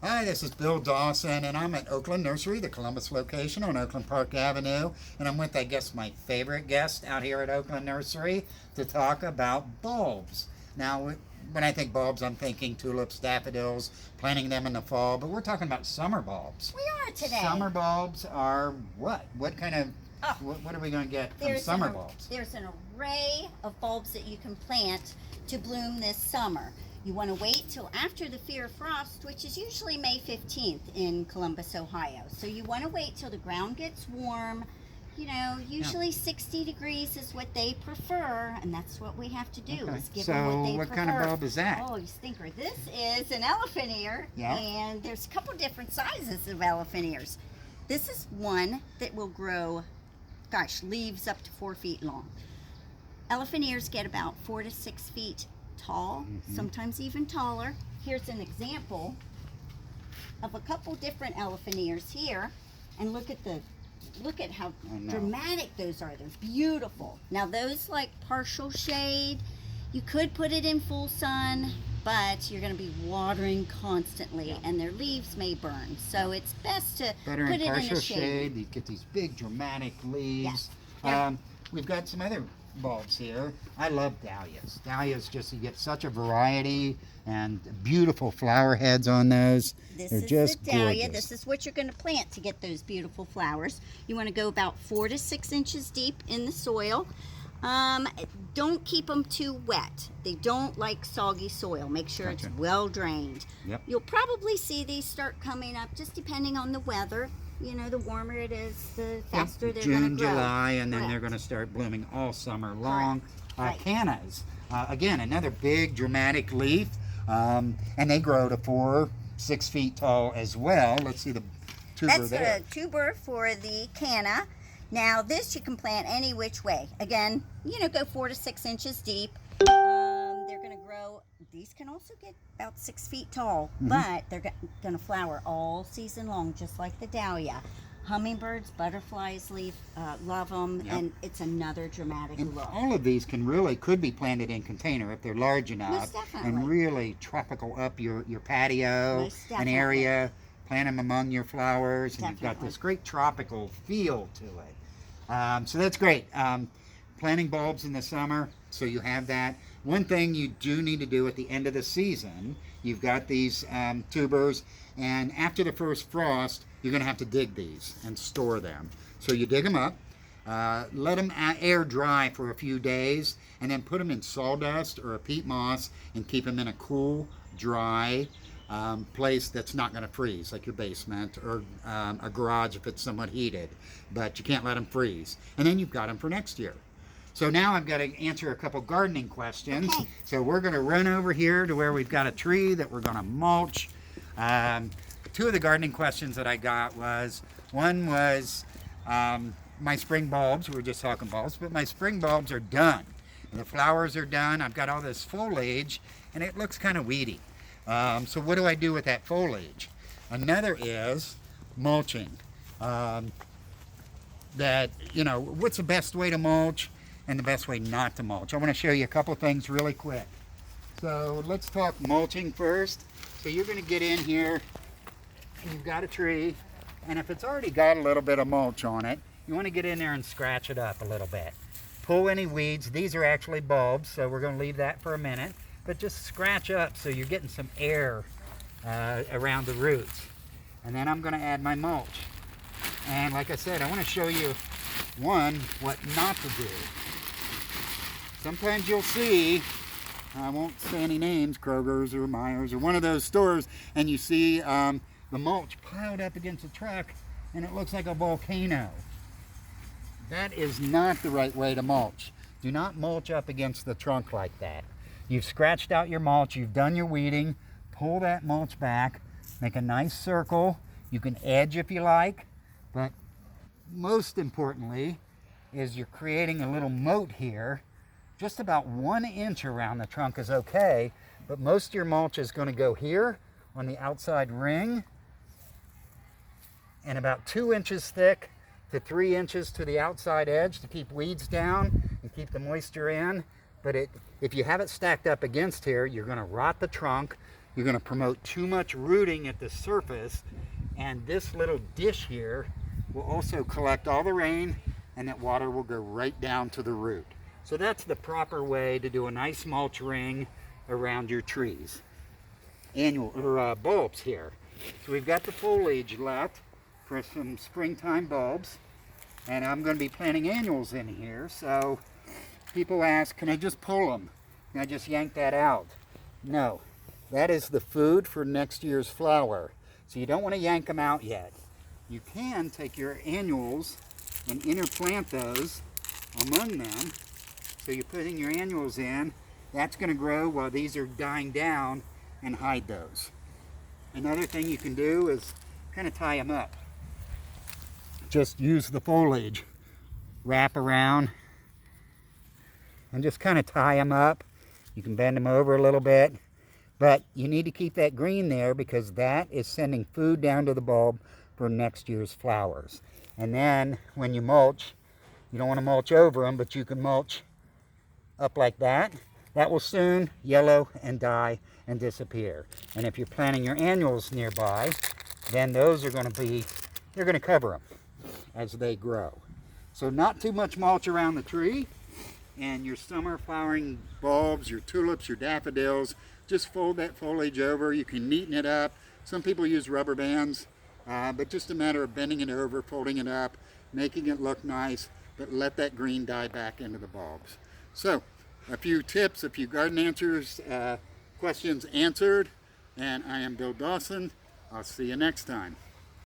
Hi, this is Bill Dawson, and I'm at Oakland Nursery, the Columbus location on Oakland Park Avenue. And I'm with, I guess, my favorite guest out here at Oakland Nursery to talk about bulbs. Now, when I think bulbs, I'm thinking tulips, daffodils, planting them in the fall, but we're talking about summer bulbs. We are today. Summer bulbs are what? What kind of, what are we going to get from summer bulbs? There's an array of bulbs that you can plant to bloom this summer. You want to wait till after the fear of frost, which is usually May 15th in Columbus, Ohio. So you want to wait till the ground gets warm. You know, usually 60 degrees is what they prefer, and that's what we have to do, is give them what they prefer. So what kind of bulb is that? Oh, you stinker. This is an elephant ear, and there's a couple different sizes of elephant ears. This is one that will grow, leaves up to 4 feet long. Elephant ears get about 4 to 6 feet tall, sometimes even taller. Here's an example of a couple different elephant ears here, and look at how dramatic those are. They're beautiful. Now those like partial shade, you could put it in full sun, but you're going to be watering constantly, and their leaves may burn. So it's best to put it in a shade. You get these big dramatic leaves. We've got some other bulbs here. I love dahlias. Dahlias, just you get such a variety and beautiful flower heads on those. They're just the dahlia. Gorgeous. This is what you're going to plant to get those beautiful flowers. You want to go about 4 to 6 inches deep in the soil. Don't keep them too wet. They don't like soggy soil. Make sure it's well drained. You'll probably see these start coming up just depending on the weather. You know, the warmer it is, the faster they're going to grow. June, July, and then they're going to start blooming all summer long. Cannas, again, another big dramatic leaf, and they grow to 4, 6 feet tall as well. Let's see the tuber there. That's the tuber for the canna. Now this you can plant any which way. Again, you know, go 4 to 6 inches deep. They're going to grow. These can also get about 6 feet tall, but they're going to flower all season long, just like the dahlia. Hummingbirds, butterflies love them, and it's another dramatic look. All of these could be planted in container if they're large enough, and really tropical up your patio, an area. Plant them among your flowers, and you've got this great tropical feel to it. So that's great. Planting bulbs in the summer, so you have that. One thing you do need to do at the end of the season, you've got these tubers, and after the first frost, you're going to have to dig these and store them. So you dig them up, let them air dry for a few days, and then put them in sawdust or a peat moss and keep them in a cool, dry place that's not going to freeze, like your basement or a garage if it's somewhat heated. But you can't let them freeze. And then you've got them for next year. So now I've got to answer a couple gardening questions. So we're going to run over here to where we've got a tree that we're going to mulch. 2 of the gardening questions that I got one was my spring bulbs. We were just talking bulbs, but my spring bulbs are done. And the flowers are done. I've got all this foliage, and it looks kind of weedy. So what do I do with that foliage? Another is mulching. What's the best way to mulch and the best way not to mulch? I want to show you a couple things really quick. So let's talk mulching first. So you're going to get in here, and you've got a tree, and if it's already got a little bit of mulch on it, you want to get in there and scratch it up a little bit. Pull any weeds. These are actually bulbs, so we're going to leave that for a minute. But just scratch up so you're getting some air around the roots. And then I'm going to add my mulch. And like I said, I want to show you, what not to do. Sometimes you'll see, I won't say any names, Kroger's or Myers or one of those stores, and you see the mulch piled up against a truck, and it looks like a volcano. That is not the right way to mulch. Do not mulch up against the trunk like that. You've scratched out your mulch, you've done your weeding, pull that mulch back, make a nice circle. You can edge if you like, but most importantly is you're creating a little moat here. Just about 1 inch around the trunk is okay, but most of your mulch is going to go here on the outside ring, and about 2 inches thick to 3 inches to the outside edge to keep weeds down and keep the moisture in. But if you have it stacked up against here, you're going to rot the trunk. you're going to promote too much rooting at the surface, and this little dish here will also collect all the rain, and that water will go right down to the root. So that's the proper way to do a nice mulch ring around your trees. Bulbs here. So we've got the foliage left for some springtime bulbs, and I'm going to be planting annuals in here. So people ask, can I just pull them? Can I just yank that out? No, that is the food for next year's flower. So you don't want to yank them out yet. You can take your annuals and interplant those among them. So you're putting your annuals in, that's going to grow while these are dying down, and hide those. Another thing you can do is kind of tie them up. Just use the foliage, wrap around, and just kind of tie them up. You can bend them over a little bit, but you need to keep that green there because that is sending food down to the bulb for next year's flowers. And then when you mulch, you don't want to mulch over them, but you can mulch up like that. That will soon yellow and die and disappear. And if you're planting your annuals nearby, then those are going to be, you're going to cover them as they grow. So not too much mulch around the tree. And your summer flowering bulbs, your tulips, your daffodils, just fold that foliage over. You can neaten it up. Some people use rubber bands, but just a matter of bending it over, folding it up, making it look nice, but let that green die back into the bulbs. So a few tips, a few garden answers, questions answered, and I am Bill Dawson. I'll see you next time.